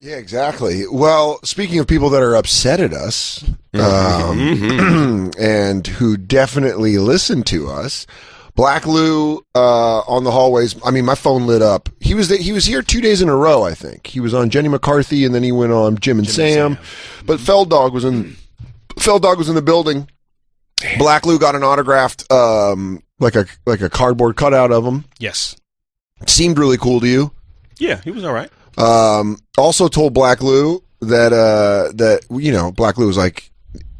Yeah, exactly. Well, speaking of people that are upset at us, and who definitely listen to us, Black Lou on the hallways. I mean, my phone lit up. He was here 2 days in a row. I think he was on Jenny McCarthy, and then he went on Jim and Sam. But Felddog was in the building. Black Lou got an autographed, like a cardboard cutout of him. Yes, seemed really cool to you. Yeah, he was all right. Also told Black Lou that Black Lou was like,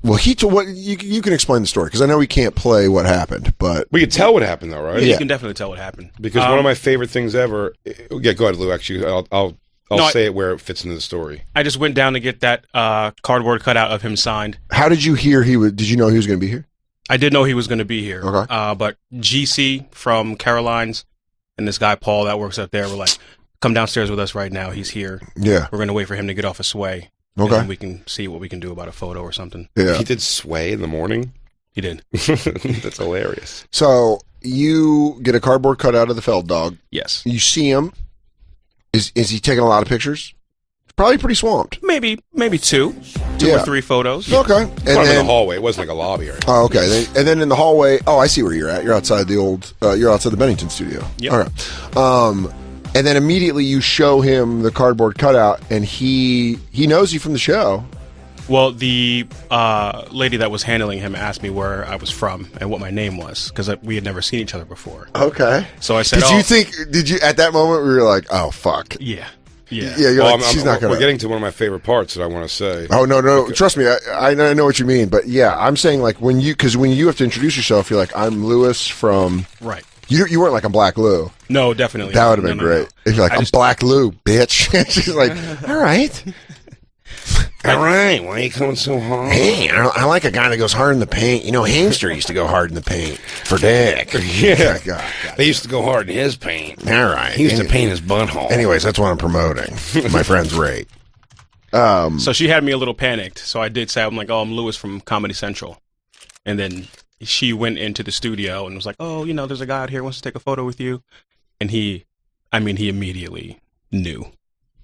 well, he told what you can explain the story because I know we can't play what happened, but we can tell what happened though, right? Yeah, you can definitely tell what happened because one of my favorite things ever. Yeah, go ahead, Lou. Actually, I'll say it where it fits into the story. I just went down to get that cardboard cutout of him signed. How did you hear Did you know he was going to be here? I did know he was going to be here. Okay. But GC from Caroline's and this guy Paul that works up there were like, come downstairs with us right now. He's here. Yeah. We're going to wait for him to get off a sway. Okay. And we can see what we can do about a photo or something. Yeah. He did sway in the morning? He did. That's hilarious. So you get a cardboard cutout of the Felddog. Yes. You see him. Is he taking a lot of pictures? Probably pretty swamped. Maybe two or three photos. Okay. And then in the hallway. It wasn't like a lobby or anything. Oh, okay. And then in the hallway, I see where you're at. You're outside the you're outside the Bennington studio. Yep. Okay. And then immediately you show him the cardboard cutout, and he knows you from the show. Well, the lady that was handling him asked me where I was from and what my name was because we had never seen each other before. Okay. So I said, Did you at that moment we were like, oh fuck. Yeah. Yeah. You're like, she's not gonna. We're getting to one of my favorite parts that I want to say. Oh no! Okay. Trust me, I know what you mean. But yeah, I'm saying like when you have to introduce yourself, you're like, I'm Lewis from. Right. You weren't like I'm Black Lou. No, definitely. That would have been great. No. If you're like, I'm Black Lou, bitch. She's like, all right. All right, why are you coming so hard? Hey, I like a guy that goes hard in the paint. You know, Hamster used to go hard in the paint for dick. Yeah. God. They used to go hard in his paint. All right. He used to paint his butthole. Anyways, that's what I'm promoting. My friend's Ray. So she had me a little panicked. So I did say, I'm like, I'm Lewis from Comedy Central. And then she went into the studio and was like, oh, there's a guy out here who wants to take a photo with you. And he immediately knew.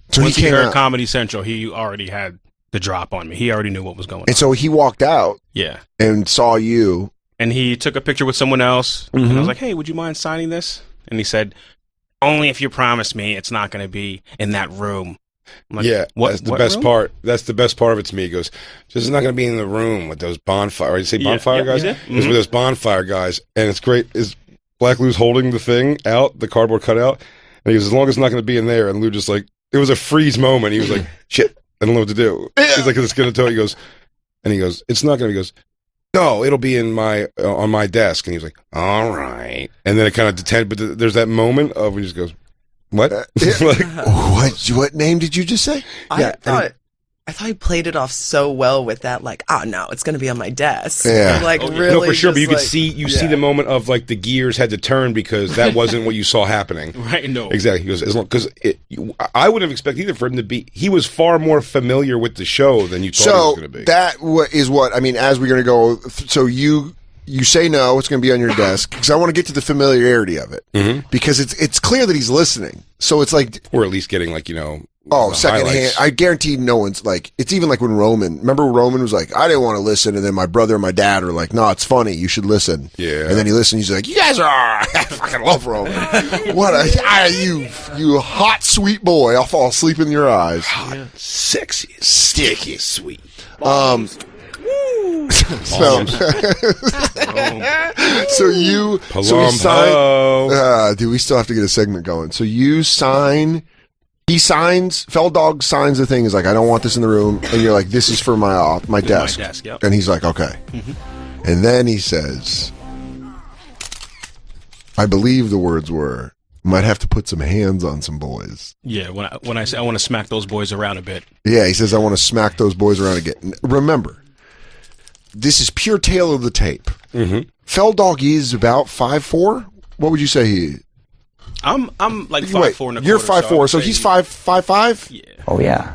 So once he heard Comedy Central, he already had the drop on me. He already knew what was going on. And so he walked out. Yeah. And saw you. And he took a picture with someone else. Mm-hmm. And I was like, hey, would you mind signing this? And he said, only if you promise me it's not going to be in that room. I'm like, yeah, that's the best part. That's the best part of it to me. He goes, just not going to be in the room with those bonfire. Or you say bonfire guys? Yeah. Mm-hmm. It's with those bonfire guys. And it's great. Is Black Lou's holding the thing out, the cardboard cutout. And he goes, as long as it's not going to be in there. And Lou just like, it was a freeze moment. He was like, shit, I don't know what to do. He's like, it's going to tell. He goes, it's not going to. He goes, no, it'll be in my on my desk. And he was like, all right. And then it kind of detended. But there's that moment of where he just goes, what? What name did you just say? I thought he played it off so well with that, like, oh no, it's going to be on my desk. Yeah, like really. No, for sure. But you could see the moment of like the gears had to turn because that wasn't what you saw happening. Right? No, exactly. He goes because I wouldn't have expected either for him to be. He was far more familiar with the show than you thought he was going to be. That is what I mean. As we're going to go, so you say no, it's going to be on your desk because I want to get to the familiarity of it because it's clear that he's listening. So it's like we're at least getting like secondhand. I guarantee no one's like, it's even like when remember Roman was like, I didn't want to listen. And then my brother and my dad are like, no, it's funny. You should listen. Yeah. And then he listened. He's like, you guys are, I fucking love Roman. you hot, sweet boy. I'll fall asleep in your eyes. Hot, sexy, sticky, sweet. So you sign, dude, we still have to get a segment going. So you sign, Felddog signs the thing. He's like, I don't want this in the room. And you're like, this is for my desk. My desk, yep. And he's like, okay. And then he says, I believe the words were, might have to put some hands on some boys. Yeah, when I say I want to smack those boys around a bit. Yeah, he says, I want to smack those boys around again. Remember, this is pure tale of the tape. Felddog is about 5'4". What would you say he is? I'm like 5'4" and a quarter. You're 5'4", so he's 5'5". Yeah. Oh yeah.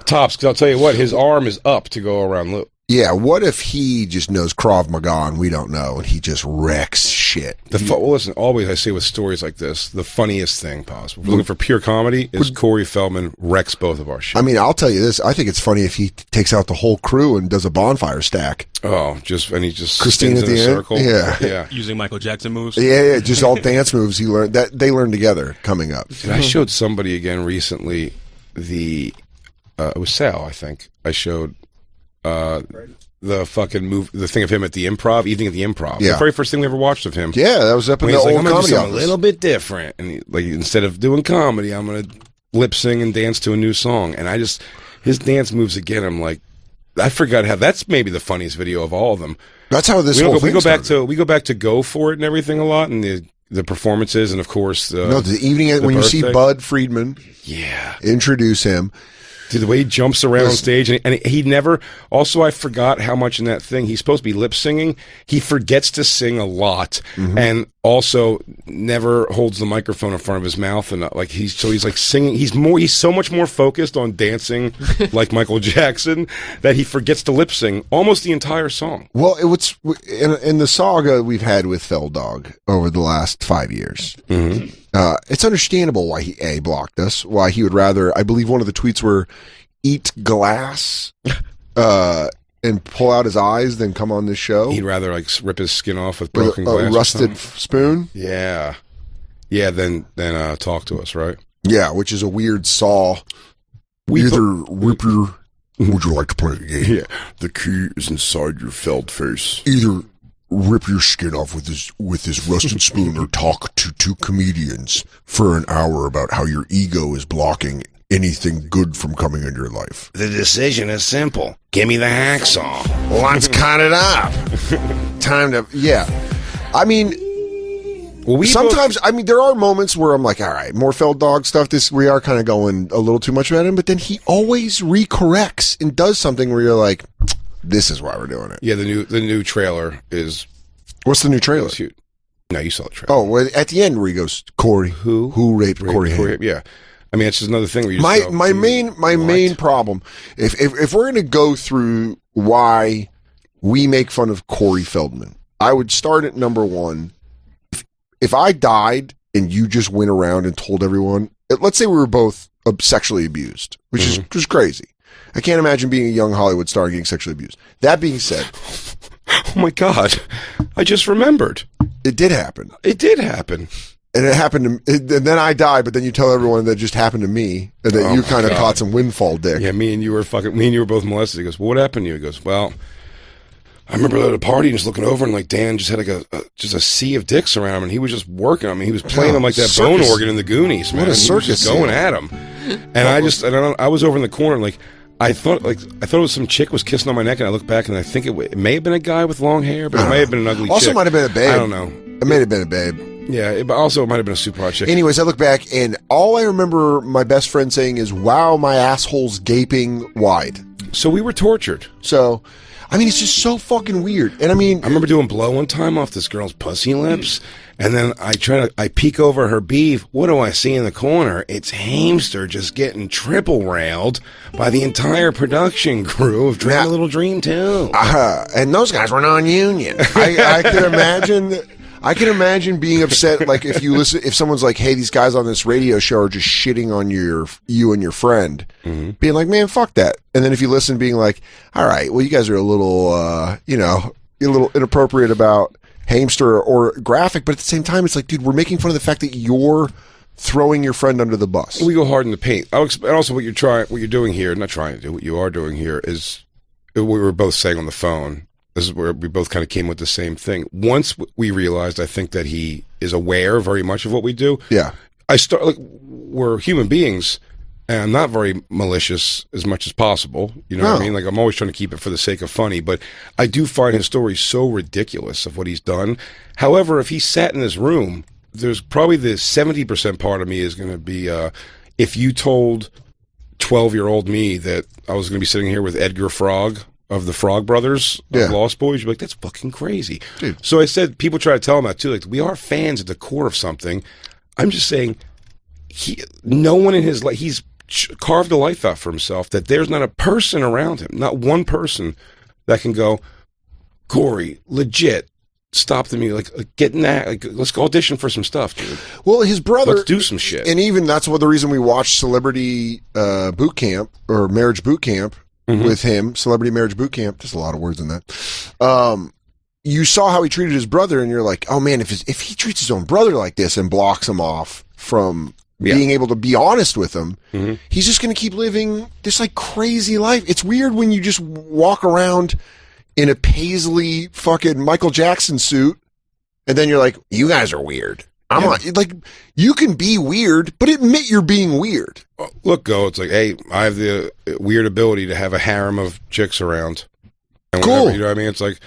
Tops, because I'll tell you what, his arm is up to go around Lou. Yeah, what if he just knows Krav Maga and we don't know, and he just wrecks shit? Well, listen, always I say with stories like this, the funniest thing possible, looking for pure comedy, is Corey Feldman wrecks both of our shit. I mean, I'll tell you this. I think it's funny if he takes out the whole crew and does a bonfire stack. Oh, he just Christine spins at in the a end? circle. Yeah. Using Michael Jackson moves. Yeah, just all dance moves he learned that they learned together coming up. Dude, I showed somebody again recently it was Sal, I think. I showed the fucking move, the thing of him at the evening at the improv. Yeah. The very first thing we ever watched of him. Yeah, that was up in When the he's like, old I'm gonna do comedy something office. a little bit different, and instead of doing comedy, I'm gonna lip sing and dance to a new song. And his dance moves again. I'm like, I forgot how. That's maybe the funniest video of all of them. That's how this whole thing started. We go back to Go For It and everything a lot, and the performances, and of course the evening when you see Bud Friedman. Yeah, introduce him. Dude, the way he jumps around on stage, and he never. Also, I forgot how much in that thing he's supposed to be lip singing. He forgets to sing a lot, and also never holds the microphone in front of his mouth, and he's like singing. He's so much more focused on dancing like Michael Jackson that he forgets to lip sing almost the entire song. Well, it's in the saga we've had with Feldog over the last 5 years. Mm-hmm. It's understandable why he blocked us. Why he would rather. I believe one of the tweets were eat glass and pull out his eyes than come on this show. He'd rather rip his skin off with broken glass, rusted spoon. Yeah, than talk to us, right? Yeah, which is a weird saw. Rip your. Would you like to play a game? Yeah, the key is inside your felt face. Either rip your skin off with this rusted spoon or talk to two comedians for an hour about how your ego is blocking anything good from coming in your life. The decision is simple. Give me the hacksaw. Let's cut it up. Time to, I mean, sometimes, there are moments where I'm like, all right, more Feldog stuff. We are kind of going a little too much about him, but then he always recorrects and does something where you're like, this is why we're doing it. Yeah, the new trailer is. What's the new trailer? No, you saw the trailer. Oh, well, at the end where he goes, Corey, who raped Corey Haim? Yeah, I mean, it's just another thing where you. My main problem, if we're gonna go through why we make fun of Corey Feldman, I would start at number one. If I died and you just went around and told everyone, let's say we were both sexually abused, which is just crazy. I can't imagine being a young Hollywood star and getting sexually abused. That being said, oh my God, I just remembered. It did happen. It did happen. And it happened to and then I died, but then you tell everyone that just happened to me and that you kind of caught some windfall dick. Yeah, me and you were both molested. He goes, well, what happened to you? He goes, well, I remember at a party and just looking over and Dan just had just a sea of dicks around him and he was just working. I mean, he was playing them like that bone organ in the Goonies, man. What a circus! He was just going at him. And I was over in the corner like, I thought it was some chick was kissing on my neck, and I looked back, and I think it may have been a guy with long hair, but it may have been an ugly chick. Also might have been a babe. I don't know. It may have been a babe. Yeah, but also it might have been a super hot chick. Anyways, I look back, and all I remember my best friend saying is, wow, my asshole's gaping wide. So we were tortured. So, I mean, it's just so fucking weird. And I mean, I remember doing blow one time off this girl's pussy lips, and then I peek over her beef. What do I see in the corner? It's Hamster just getting triple railed by the entire production crew of Dream a Little Dream 2. And those guys were non-union. I can imagine. I can imagine being upset, like if someone's like, "Hey, these guys on this radio show are just shitting on you and your friend," being like, "Man, fuck that." And then if you listen, being like, "All right, well, you guys are a little, a little inappropriate about Hamster or graphic," but at the same time, it's like, dude, we're making fun of the fact that you're throwing your friend under the bus. We go hard in the paint. And also, what you're doing here, not trying to do, what you are doing here is what we were both saying on the phone. This is where we both kind of came with the same thing. Once we realized, I think that he is aware very much of what we do. Yeah. We're human beings, and I'm not very malicious as much as possible. You know what I mean? Like, I'm always trying to keep it for the sake of funny, but I do find his story so ridiculous of what he's done. However, if he sat in this room, there's probably the 70% part of me is going to be, if you told 12-year-old me that I was going to be sitting here with Edgar Frog of the Frog Brothers of Lost Boys, you'd be like, that's fucking crazy. Dude. So I said, people try to tell him that too. Like, we are fans at the core of something. I'm just saying, no one in his life, he's carved a life out for himself that there's not a person around him, not one person that can go, Corey, legit. Stop the music, like getting that. Like, let's go audition for some stuff, dude. Well, his brother. Let's do some shit. And even that's the reason we watched Celebrity Boot Camp or Marriage Boot Camp with him. Celebrity Marriage Boot Camp. There's a lot of words in that. You saw how he treated his brother, and you're like, oh man, if he treats his own brother like this and blocks him off from being able to be honest with him, he's just going to keep living this like crazy life. It's weird when you just walk around in a paisley fucking Michael Jackson suit, and then you're like, you guys are weird. Like, you can be weird, but admit you're being weird. Look, it's like, hey, I have the weird ability to have a harem of chicks around. And cool. Whatever, you know what I mean? It's like,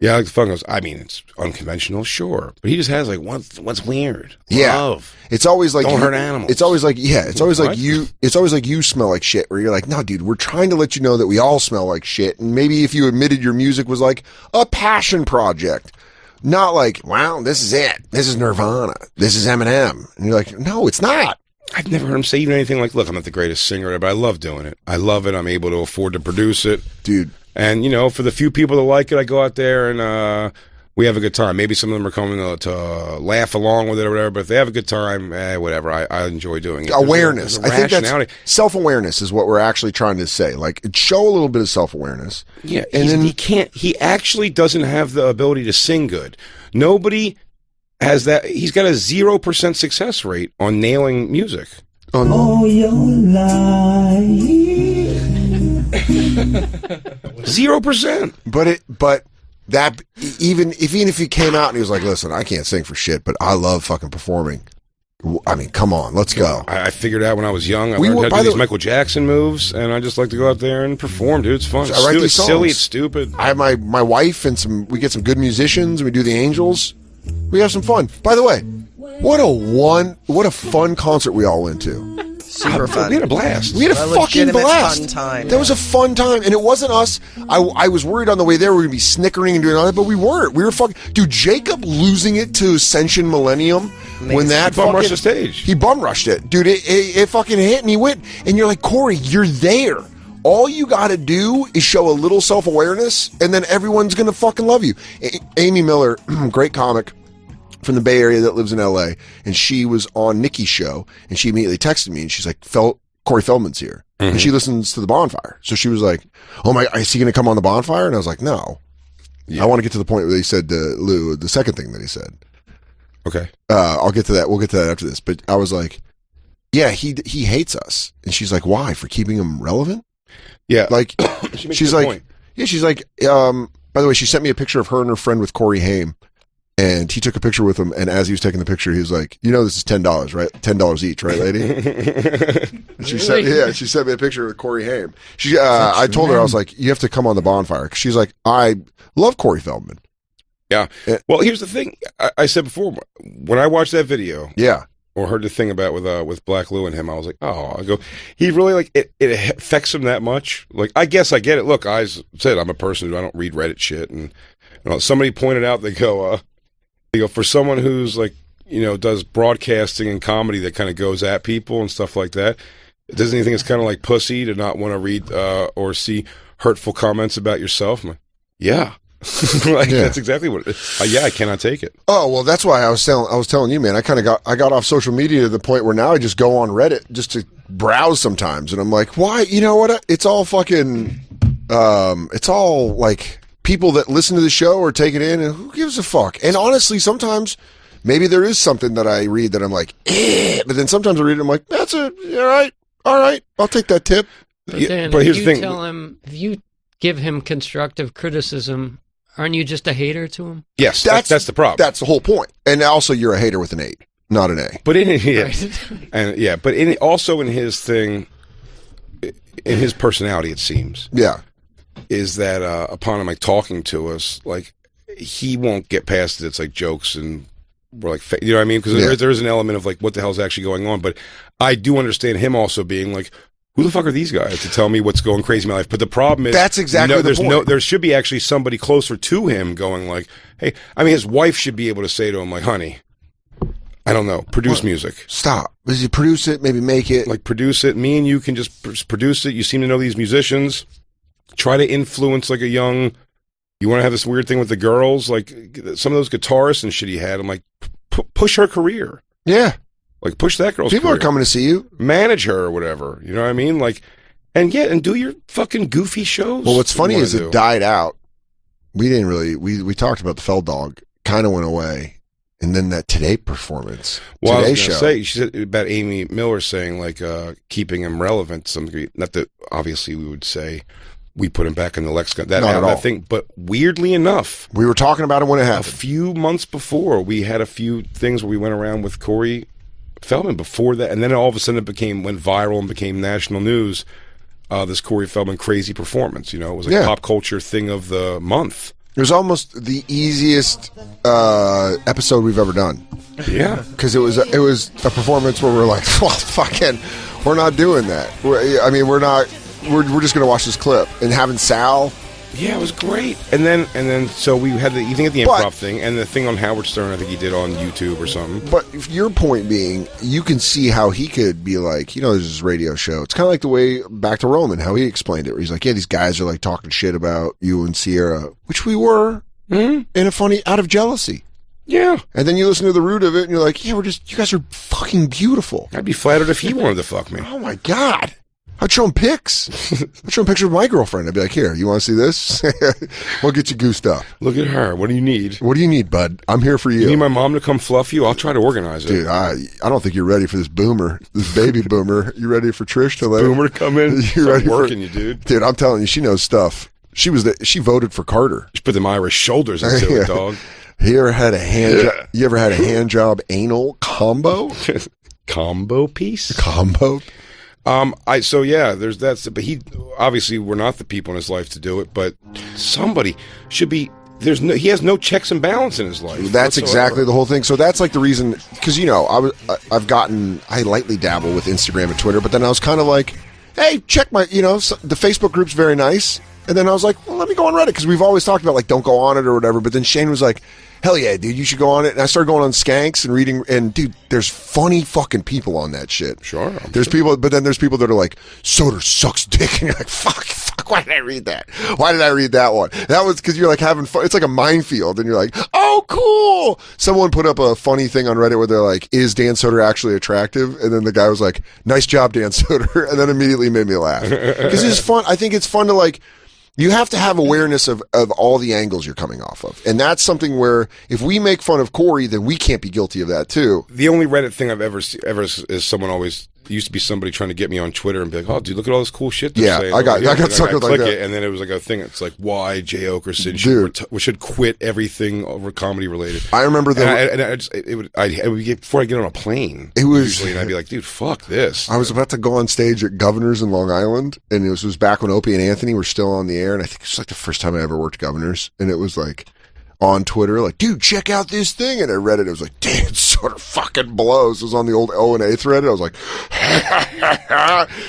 yeah, like the fun goes, I mean, it's unconventional, sure. But he just has like, what's weird? Love. It's always like, don't hurt animals. It's always like, it's always like it's always like you smell like shit, where you're like, no, dude, we're trying to let you know that we all smell like shit. And maybe if you admitted your music was like a passion project, not like, wow, this is it. This is Nirvana. This is Eminem. And you're like, no, it's not. I've never heard him say even anything like, look, I'm not the greatest singer, but I love doing it. I love it. I'm able to afford to produce it. Dude. And, you know, for the few people that like it, I go out there and we have a good time. Maybe some of them are coming to laugh along with it or whatever, but if they have a good time, whatever. I enjoy doing it. Awareness. There's a I think that's self-awareness is what we're actually trying to say. Like, show a little bit of self-awareness. Yeah, and then he actually doesn't have the ability to sing good. Nobody has that. He's got a 0% success rate on nailing music. Oh, your life. 0%. But that even if he came out and he was like, listen, I can't sing for shit, but I love fucking performing. I mean, come on, let's go. I figured out when I was young, I learned how to do these Michael Jackson moves, and I just like to go out there and perform, dude. It's fun. It's silly, it's stupid. I have my wife and we get some good musicians, and we do the Angels. We have some fun. By the way, what a fun concert we all went to. Super fun. We had a blast. We had a fucking blast. Fun time. That was a fun time, and it wasn't us. I was worried on the way there we were gonna be snickering and doing all that, but we weren't. We were fucking. Dude, Jacob losing it to Ascension Millennium when that bum rushed the stage. He bum rushed it, dude. It fucking hit, and he went. And you're like, Corey, you're there. All you got to do is show a little self-awareness, and then everyone's gonna fucking love you. Amy Miller, great comic from the Bay Area that lives in LA, and she was on Nikki's show, and she immediately texted me, and she's like, Corey Feldman's here. And she listens to the Bonfire. So she was like, oh my, is he going to come on the Bonfire? And I was like, no. Yeah. I want to get to the point where he said to Lou, the second thing that he said. Okay. I'll get to that. We'll get to that after this. But I was like, yeah, he hates us. And she's like, why? For keeping him relevant? Yeah. Like, she's like, point. Yeah, she's like, by the way, she sent me a picture of her and her friend with Corey Haim. And he took a picture with him, and as he was taking the picture, he was like, "You know, this is $10, right? $10 each, right, lady?" She sent me a picture with Corey Haim. I told her, I was like, "You have to come on the Bonfire." She's like, "I love Corey Feldman." Yeah. Well, here's the thing. I said before, when I watched that video, or heard the thing about with Black Lou and him, I was like, "Oh," I go, he really like it affects him that much. Like, I guess I get it. Look, I said I'm a person who I don't read Reddit shit, and you know, somebody pointed out, they go, for someone who's like, you know, does broadcasting and comedy that kind of goes at people and stuff like that, doesn't he think it's kind of like pussy to not want to read or see hurtful comments about yourself? I'm like, yeah. That's exactly what it is. I cannot take it. Oh, well, that's why I was telling you, man, I got off social media to the point where now I just go on Reddit just to browse sometimes, and I'm like, why? You know what? It's all fucking it's all like people that listen to the show or take it in, and who gives a fuck? And honestly, sometimes maybe there is something that I read that I'm like, but then sometimes I read it, I'm like, that's it, all right, I'll take that tip. But then but here's if the you thing. tell him, if you give him constructive criticism, aren't you just a hater to him? Yes, that's the problem. That's the whole point. And also, you're a hater with an 8, not an A. But also in his thing, in his personality, it seems. Yeah. Is that upon him like talking to us, like he won't get past it. It's like jokes and we're like, you know what I mean? Because there is an element of like, what the hell's actually going on? But I do understand him also being like, who the fuck are these guys to tell me what's going crazy in my life? But the problem is, that's exactly the point. There should be actually somebody closer to him going like, hey, I mean, his wife should be able to say to him like, honey, I don't know, produce music. Stop. Does he produce it? Maybe make it. Like produce it. Me and you can just produce it. You seem to know these musicians. Try to influence like a young You want to have this weird thing with the girls, like some of those guitarists and shit he had. I'm like, push her career. Yeah. Like, push that girl's People career. are coming to see you. Manage her or whatever. You know what I mean? Like, and do your fucking goofy shows. Well, what's funny is it died out. We didn't really, we talked about the Fell Dog, kind of went away. And then that Today performance. Well, Today I was show. say, she said about Amy Miller saying, like, keeping him relevant to some degree. Not that, obviously, we would say we put him back in the lexicon. Not at all. That thing. But weirdly enough, we were talking about it when it happened. A few months before, we had a few things where we went around with Corey Feldman before that. And then all of a sudden it went viral and became national news. This Corey Feldman crazy performance. You know, it was a pop culture thing of the month. It was almost the easiest episode we've ever done. Yeah, because it was a performance where we're like, well, fucking, we're not doing that. We're just gonna watch this clip and having Sal. Yeah, it was great. And then so we had the thing at the improv thing and the thing on Howard Stern. I think he did on YouTube or something. But your point being, you can see how he could be like, there's this radio show. It's kind of like the way back to Roman, how he explained it. Where he's like, yeah, these guys are like talking shit about you and Sierra, which we were in a funny out of jealousy. Yeah. And then you listen to the root of it and you're like, yeah, you guys are fucking beautiful. I'd be flattered if he wanted to fuck me. Oh my God. I'd show him pics. I'd show him pictures of my girlfriend. I'd be like, here, you want to see this? We'll get you goosed up. Look at her. What do you need? What do you need, bud? I'm here for you. You need my mom to come fluff you? I'll try to organize it. Dude, I don't think you're ready for this boomer, this baby boomer. You ready for Trish to let boomer to come in? You ready working you, dude? Dude, I'm telling you, she knows stuff. She voted for Carter. She put them Irish shoulders into it, dog. You ever had a hand job anal combo? Combo piece? Combo? There's that. But he, obviously, we're not the people in his life to do it, but somebody should be. He has no checks and balance in his life. That's exactly the whole thing. So that's like the reason, because, I lightly dabble with Instagram and Twitter, but then I was kind of like, hey, check the Facebook group's very nice. And then I was like, well, let me go on Reddit, because we've always talked about, like, don't go on it or whatever. But then Shane was like, hell yeah, dude, you should go on it. And I started going on Skanks and reading. And, dude, there's funny fucking people on that shit. Sure. People, but then there's people that are like, Soder sucks dick. And you're like, fuck, why did I read that? Why did I read that one? That was because you're, like, having fun. It's like a minefield. And you're like, oh, cool. Someone put up a funny thing on Reddit where they're like, is Dan Soder actually attractive? And then the guy was like, nice job, Dan Soder. And then immediately made me laugh. Because it's fun. I think it's fun to, like, you have to have awareness of all the angles you're coming off of. And that's something where if we make fun of Corey, then we can't be guilty of that too. The only Reddit thing I've ever is someone always used to be somebody trying to get me on Twitter and be like, oh, dude, look at all this cool shit they're saying. I got suckered like that. And then it was like a thing. It's like, why Jay Okerson should quit everything over comedy related. I remember that. Before I get on a plane, usually, and I'd be like, dude, fuck this. I was about to go on stage at Governors in Long Island, and it was back when Opie and Anthony were still on the air, and I think it was like the first time I ever worked Governors, and it was like on Twitter, like, dude, check out this thing. And I read it. It was like, damn, it sort of fucking blows. It was on the old O&A thread. And I was like,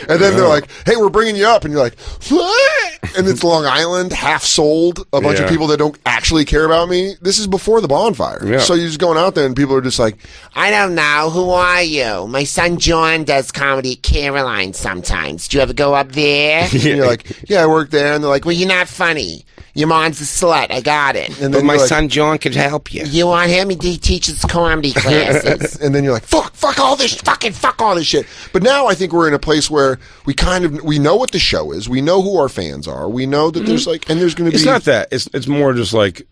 and then they're like, hey, we're bringing you up. And you're like, what? And it's Long Island, half sold, a bunch of people that don't actually care about me. This is before the bonfire. Yeah. So you're just going out there and people are just like, I don't know. Who are you? My son John does comedy at Caroline sometimes. Do you ever go up there? And you're like, yeah, I work there. And they're like, well, you're not funny. Your mom's a slut. I got it. And then my son John could help you. You want him? He teaches comedy classes. And then you're like, fuck all this, fuck all this shit. But now I think we're in a place where we know what the show is. We know who our fans are. We know that there's going to be. It's not that. It's more just like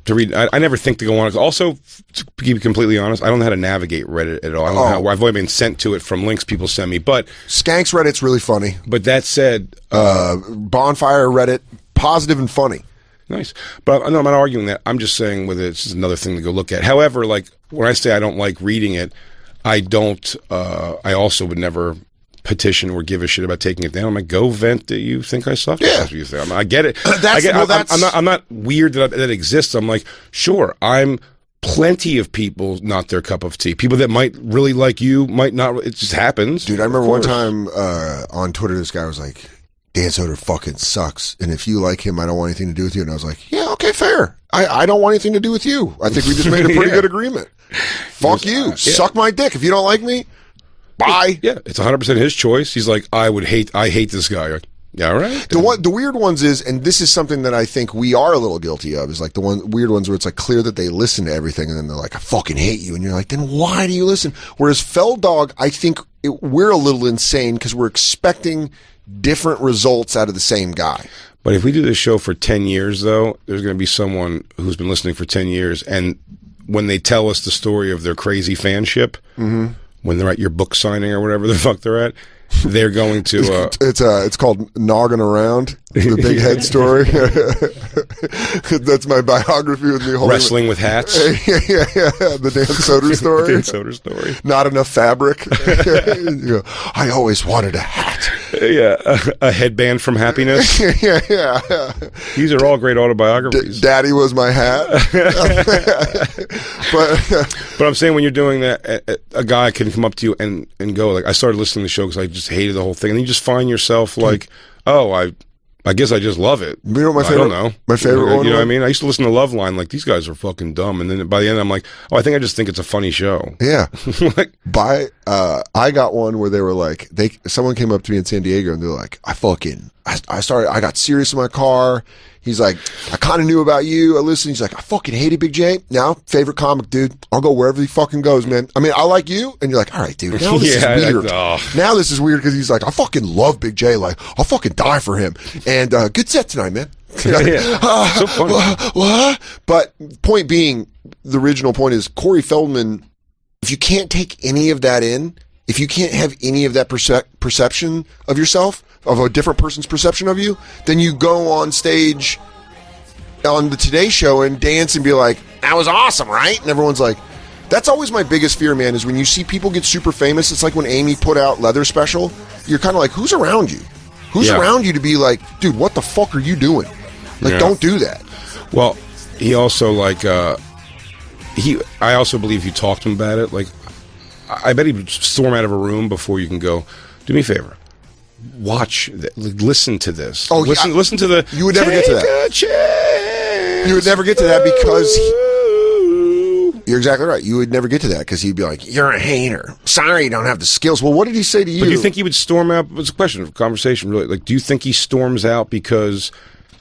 to read. I never think to go on. Also, to be completely honest, I don't know how to navigate Reddit at all. I don't know how. I've only been sent to it from links people send me. But Skanks Reddit's really funny. But that said, Bonfire Reddit, positive and funny. Nice. But I'm not arguing that. I'm just saying it's just another thing to go look at. However, like when I say I don't like reading it, I don't, I also would never petition or give a shit about taking it down. I'm like, go vent that you think I suck. Yeah. I get it. I'm not weird that it exists. I'm like, sure, I'm plenty of people not their cup of tea. People that might really like you might not. It just happens. Dude, I remember one time on Twitter, this guy was like, Dan Soder fucking sucks, and if you like him, I don't want anything to do with you. And I was like, yeah, okay, fair. I don't want anything to do with you. I think we just made a pretty good agreement. Fuck you. Suck my dick. If you don't like me, bye. Yeah, it's 100% his choice. He's like, I hate this guy. Like, Yeah, all right. The weird ones is, and this is something that I think we are a little guilty of, is like the weird ones where it's like clear that they listen to everything, and then they're like, I fucking hate you, and you're like, then why do you listen? Whereas Fell Dog, I think we're a little insane because we're expecting different results out of the same guy. But if we do this show for 10 years, though, there's going to be someone who's been listening for 10 years, and when they tell us the story of their crazy fanship, when they're at your book signing or whatever the fuck they're at, they're going to it's called Noggin' Around, the big head story. That's my biography with me holding wrestling with hats. yeah, the Dan Soder story. Dan Soder story. Not enough fabric. You know, I always wanted a hat. Yeah, a headband from happiness. yeah. These are all great autobiographies. Daddy was my hat. But I'm saying when you're doing that, a guy can come up to you and go like, I started listening to the show because I just hated the whole thing, and then you just find yourself like, oh, I guess I just love it. You know what I don't know. My favorite one. You know what I mean? I used to listen to Loveline, like, these guys are fucking dumb. And then by the end, I'm like, oh, I just think it's a funny show. Yeah. Like, I got one where they were like, someone came up to me in San Diego and they're like, I got serious in my car. He's like, I kind of knew about you. I listened. He's like, I fucking hated Big J. Now, favorite comic, dude. I'll go wherever he fucking goes, man. I mean, I like you. And you're like, all right, dude. Now this is weird. Now this is weird because he's like, I fucking love Big J. Like, I'll fucking die for him. And good set tonight, man. So funny. What? But point being, the original point is Corey Feldman, if you can't take any of that in, if you can't have any of that perception of yourself, of a different person's perception of you, then you go on stage on the Today Show and dance and be like, that was awesome, right? And everyone's like, that's always my biggest fear, man, is when you see people get super famous. It's like when Amy put out Leather Special. You're kind of like, who's around you? Who's around you to be like, dude, what the fuck are you doing? Like, don't do that. Well, he also, like, I also believe you talked to him about it. Like, I bet he'd storm out of a room before you can go, do me a favor. Watch, listen to this. Oh, listen to the. You would never get to that. You would never get to that because you're exactly right. You would never get to that because he'd be like, "You're a hater. Sorry, you don't have the skills." Well, what did he say to you? But do you think he would storm out? It's a question of conversation, really. Like, do you think he storms out because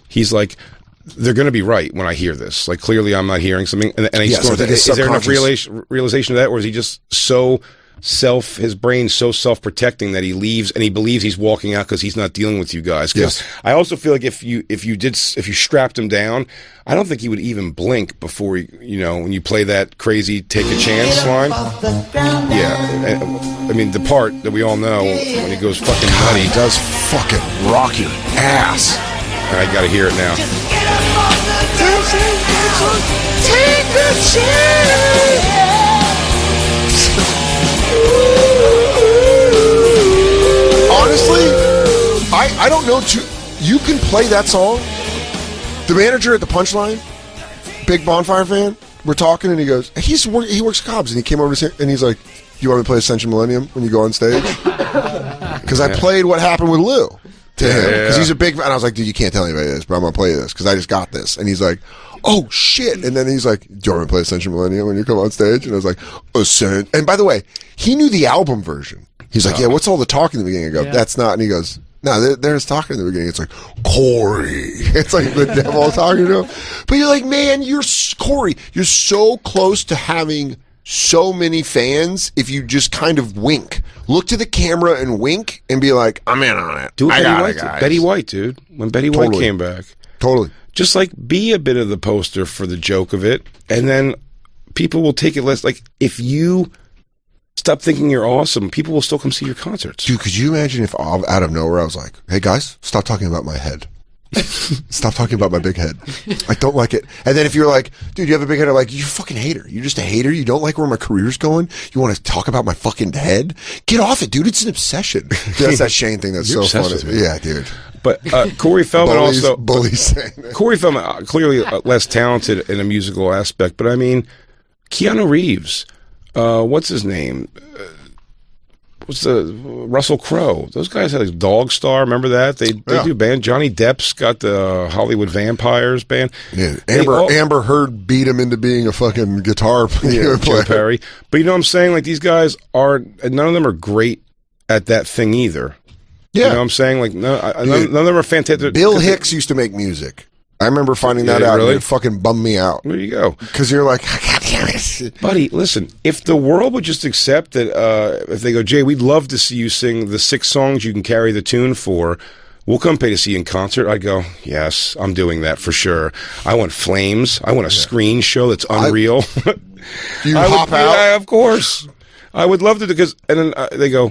he's like, they're going to be right when I hear this? Like, clearly, I'm not hearing something, and he storms out. Is there enough realization of that, or is he just so? His brain's so self-protecting that he leaves and he believes he's walking out because he's not dealing with you guys. Because I also feel like if you strapped him down, I don't think he would even blink before when you play that crazy "take a chance" line. Yeah, I mean the part that we all know when he goes fucking nutty. He does fucking rock your ass. I got to hear it now. Take the chance. Honestly, I don't know. You can play that song. The manager at the Punchline, big Bonfire fan, we're talking and he goes, he works Cobb's, and he came over to and he's like, you want me to play Ascension Millennium when you go on stage? Because I played What Happened with Lou to him. Because he's a big fan. And I was like, dude, you can't tell anybody this, but I'm going to play this because I just got this. And he's like, oh shit. And then he's like, do you want me to play Ascension Millennium when you come on stage? And I was like, Ascent. And by the way, he knew the album version. He's like, yeah, what's all the talk in the beginning? I go, that's not. And he goes, no, there's talking in the beginning. It's like, Corey. It's like the devil talking to him. But you're like, man, Corey, you're so close to having so many fans if you just kind of wink. Look to the camera and wink and be like, I'm in on it. Do it, guys. Betty White, dude. When Betty White came back. Totally. Just like be a bit of the poster for the joke of it, and then people will take it less. Like, if you stop thinking you're awesome, people will still come see your concerts. Dude, could you imagine if out of nowhere I was like, hey guys, stop talking about my head. Stop talking about my big head. I don't like it. And then if you're like, dude, you have a big head, I'm like, you're a fucking hater. You're just a hater. You don't like where my career's going. You want to talk about my fucking head? Get off it, dude. It's an obsession. That's that Shane thing that's so funny. Yeah, dude. But Corey Feldman bullies saying that. Corey Feldman, clearly less talented in a musical aspect, but I mean, Keanu Reeves, what's his name? What's the Russell Crowe? Those guys had a Dog Star. Remember that? They do band. Johnny Depp's got the Hollywood Vampires band. Yeah, Amber Heard beat him into being a fucking guitar player. Joe Perry. But you know what I'm saying? Like, these guys none of them are great at that thing either. Yeah. You know what I'm saying? Like, none of them are fantastic. Bill Hicks used to make music. I remember finding that out, really? and it fucking bummed me out. There you go. Because you're like, God damn it. Buddy, listen, if the world would just accept that, if they go, Jay, we'd love to see you sing the 6 songs you can carry the tune for, we'll come pay to see you in concert. I'd go, yes, I'm doing that for sure. I want flames. I want a screen show that's unreal. Do you hop out? Yeah, of course. I would love to, because, and then they go,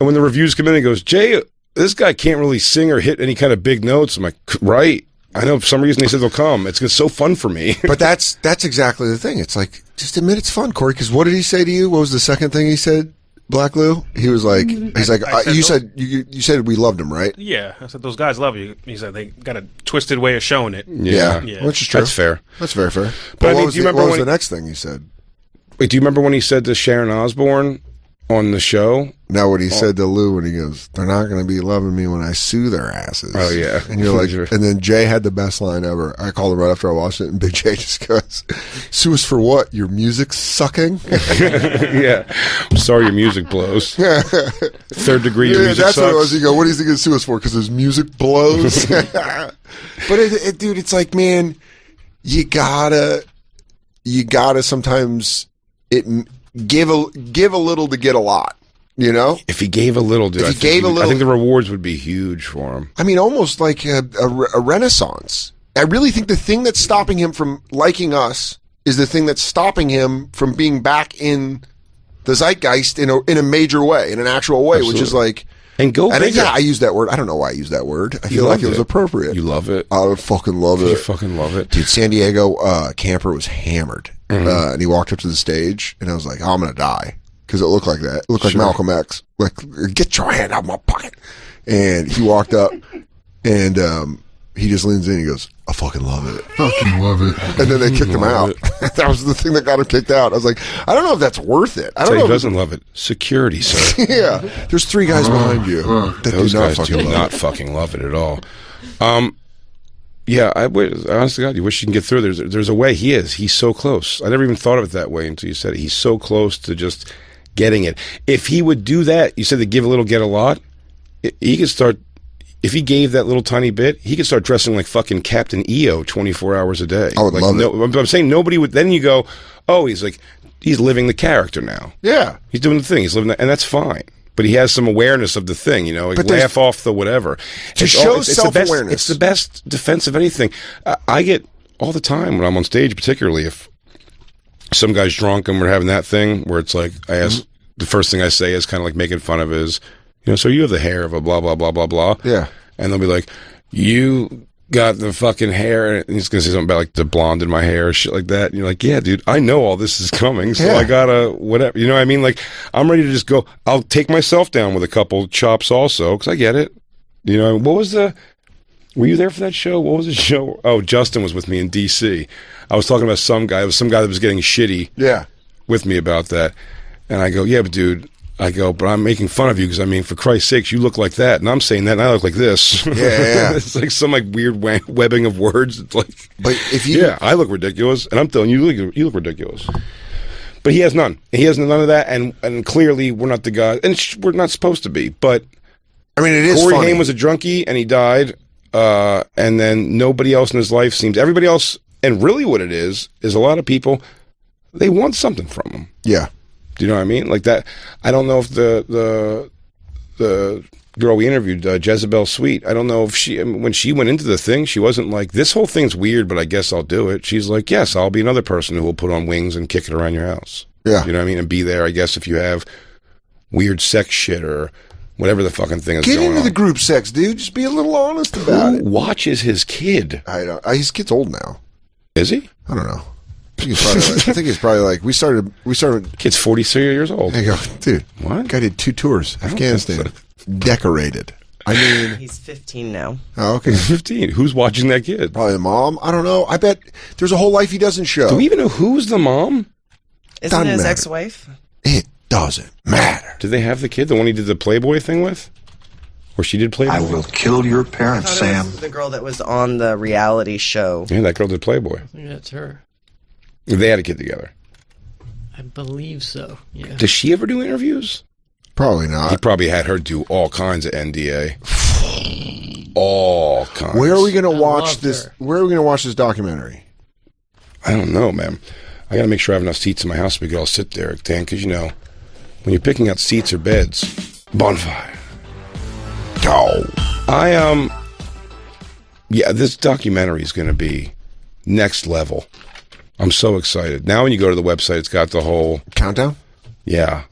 and when the reviews come in, he goes, Jay, this guy can't really sing or hit any kind of big notes. I'm like, right. I know for some reason they said they'll come. It's so fun for me. But that's exactly the thing. It's like, just admit it's fun, Corey. Because what did he say to you? What was the second thing he said, Black Lou? He was like, you said we loved him, right? Yeah, I said those guys love you. He said they got a twisted way of showing it. Yeah. Which is true. That's fair. That's very fair. But I mean, what was the next thing he said? Wait, do you remember when he said to Sharon Osbourne on the show? Now what he said to Lou when he goes, they're not going to be loving me when I sue their asses. Oh, yeah. And you're like, and then Jay had the best line ever. I called him right after I watched it, and Big Jay just goes, sue us for what? Your music's sucking? Yeah. I'm sorry your music blows. 3rd degree your music that's sucks. what it was. You go, what is he going to sue us for? Because his music blows? But dude, it's like, man, you gotta sometimes give a little to get a lot. You know, if he gave a little, dude, I think the rewards would be huge for him. I mean, almost like a renaissance. I really think the thing that's stopping him from liking us is the thing that's stopping him from being back in the zeitgeist in a major way, in an actual way, Absolutely. which is like, bigger. Yeah, I use that word. I don't know why I use that word. I feel like it was appropriate. You love it. I fucking love it. You fucking love it, dude. San Diego Camper was hammered, and he walked up to the stage, and I was like, oh, I'm gonna die. Because it looked like that. It looked like Malcolm X. Like, get your hand out of my pocket. And he walked up, and he just leans in and he goes, I fucking love it. Fucking love it. And then they kicked him out. That was the thing that got him kicked out. I was like, I don't know if that's worth it. I don't know. He doesn't love it. Security, sir. Yeah. There's 3 guys behind you that those do not guys fucking do love not it. fucking love it at all. Yeah, I wish, honestly, God, you wish you can get through. There's a way. He's so close. I never even thought of it that way until you said it. He's so close to just getting it. If he would do that, you said to give a little, get a lot. He could start. If he gave that little tiny bit, he could start dressing like fucking Captain EO 24 hours a day. I would love it. I'm saying nobody would. Then you go, oh, he's living the character now. Yeah, he's doing the thing. He's living that, and that's fine. But he has some awareness of the thing, you know, like laugh off the whatever. To show self-awareness. It's the best defense of anything. I get all the time when I'm on stage, particularly if some guy's drunk and we're having that thing where it's like, I ask, the first thing I say is kind of like making fun of is, you know, so you have the hair of a blah, blah, blah, blah, blah. Yeah. And they'll be like, you got the fucking hair, and he's gonna say something about like the blonde in my hair, shit like that. And you're like, yeah, dude, I know all this is coming, so I gotta whatever. You know what I mean? Like, I'm ready to just go. I'll take myself down with a couple chops also, because I get it. You know, were you there for that show? What was the show? Oh, Justin was with me in D.C. I was talking about some guy. It was some guy that was getting shitty. Yeah. With me about that, and I go, yeah, but dude. I go, but I'm making fun of you because, I mean, for Christ's sakes, you look like that. And I'm saying that, and I look like this. Yeah. It's like some like weird webbing of words. It's like, but if you, I look ridiculous, and I'm telling you, you look ridiculous. But he has none. He has none of that, and clearly we're not the guy, and we're not supposed to be. But I mean, it is. Corey funny. Haim was a drunkie, and he died. And then nobody else in his life seems. Everybody else, and really, what it is a lot of people. They want something from him. Yeah. Do you know what I mean? Like that. I don't know if the girl we interviewed, Jezebel Sweet, I don't know if when she went into the thing, she wasn't like, this whole thing's weird, but I guess I'll do it. She's like, yes, I'll be another person who will put on wings and kick it around your house. Yeah. You know what I mean? And be there, I guess, if you have weird sex shit or whatever the fucking thing is going on. Get into the group sex, dude. Just be a little honest about it. Who watches his kid? I don't. His kid's old now. Is he? I don't know. I think it's probably like we started. Kid's 43 years old. I go, dude. What? Guy did 2 tours. Afghanistan. Decorated. I mean, he's 15 now. Oh, okay. He's 15. Who's watching that kid? Probably the mom. I don't know. I bet there's a whole life he doesn't show. Do we even know who's the mom? Isn't it his ex-wife? It doesn't matter. Did they have the kid? The one he did the Playboy thing with? Or she did Playboy? I will kill your parents, Sam. It was the girl that was on the reality show. Yeah, that girl did Playboy. Yeah, it's her. They had a kid together. I believe so. Yeah. Does she ever do interviews? Probably He not. probably had her do all kinds of NDA. All kinds. Where are we going to I watch loved this? her. Where are we going to watch this documentary? I don't know, man. I got to make sure I have enough seats in my house so we can all sit there, Dan, because, you know, when you're picking out seats or beds, Bonfire. Oh. Yeah, this documentary is going to be next level. I'm so excited. Now when you go to the website, it's got the whole... Countdown? Yeah,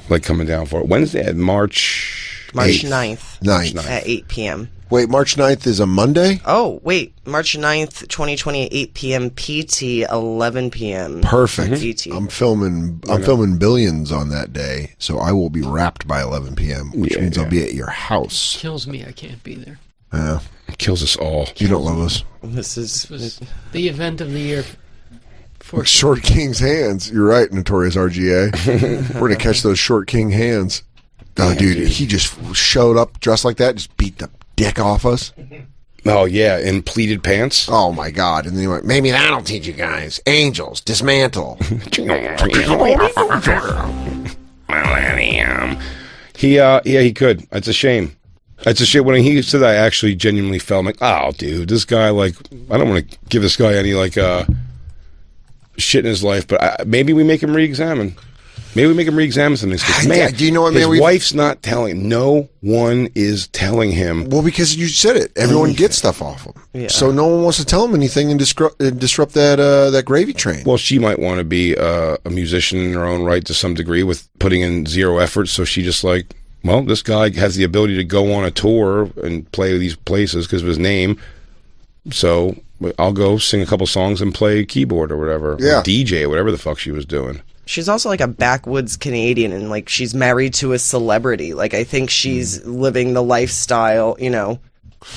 like coming down for it. Wednesday at March 9th. 9th. At 8 p.m. Wait, March 9th is a Monday? Oh, wait. March 9th, 2020, 8 p.m. PT, 11 p.m. Perfect. PT. I'm filming Billions on that day, so I will be wrapped by 11 p.m., which means I'll be at your house. Kills me I can't be there. Yeah. It kills us all. You don't love us. This This was the event of the year. For Short King's hands. You're right, Notorious RGA. We're going to catch those Short King hands. Oh, dude, he just showed up dressed like that, just beat the dick off us. Oh, yeah, in pleated pants. Oh, my God. And then he went, maybe that'll teach you guys. Angels, dismantle. He could. It's a shame. It's a shame. When he said that, I actually genuinely felt like, oh, dude, this guy, like, I don't want to give this guy any, like, shit in his life, but maybe we make him re-examine. Maybe we make him re-examine some things. 'Cause, man, do you know what, his man? wife's not telling. No one is telling him. Well, because you said it. Everyone gets stuff off him. Yeah. So no one wants to tell him anything and disrupt that gravy train. Well, she might want to be a musician in her own right to some degree with putting in zero effort. So she just like, well, this guy has the ability to go on a tour and play these places because of his name. So I'll go sing a couple songs and play keyboard or whatever. Yeah. Or DJ or whatever the fuck she was doing. She's also like a backwoods Canadian, and like she's married to a celebrity. Like I think she's living the lifestyle, you know,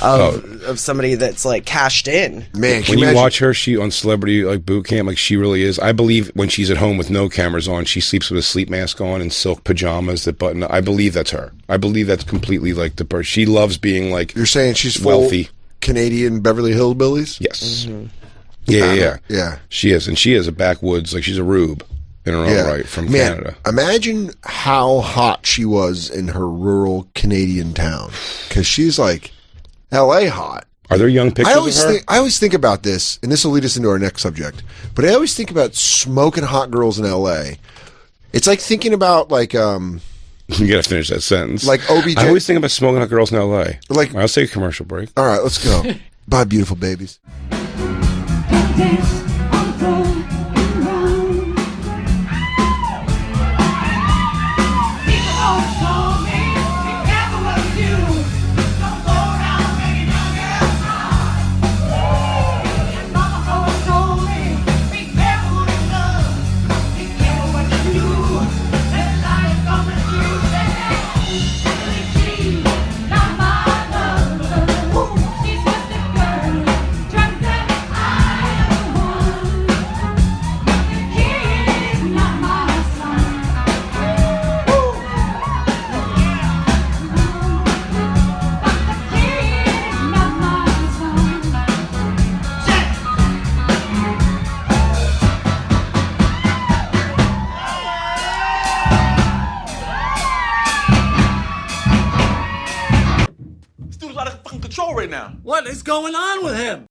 of somebody that's like cashed in. Man, can When you imagine- watch her, she on Celebrity like boot camp, like she really is. I believe when she's at home with no cameras on, she sleeps with a sleep mask on and silk pajamas that button. I believe that's her. I believe that's completely like the person. She loves being like You're saying she's full wealthy. Canadian Beverly Hillbillies? Yes. Yeah. She is, and she is a backwoods, like she's a rube in her own right from Man, Canada. Imagine how hot she was in her rural Canadian town, because she's like L.A. hot. Are there young pictures of her? I always think about this, and this will lead us into our next subject. But I always think about smoking hot girls in L.A. It's like thinking about like You gotta finish that sentence. Like OBJ. I always think about smoking hot girls in L.A. Like- I'll take a commercial break. All right, let's go. Bye, beautiful babies. What is going on with him?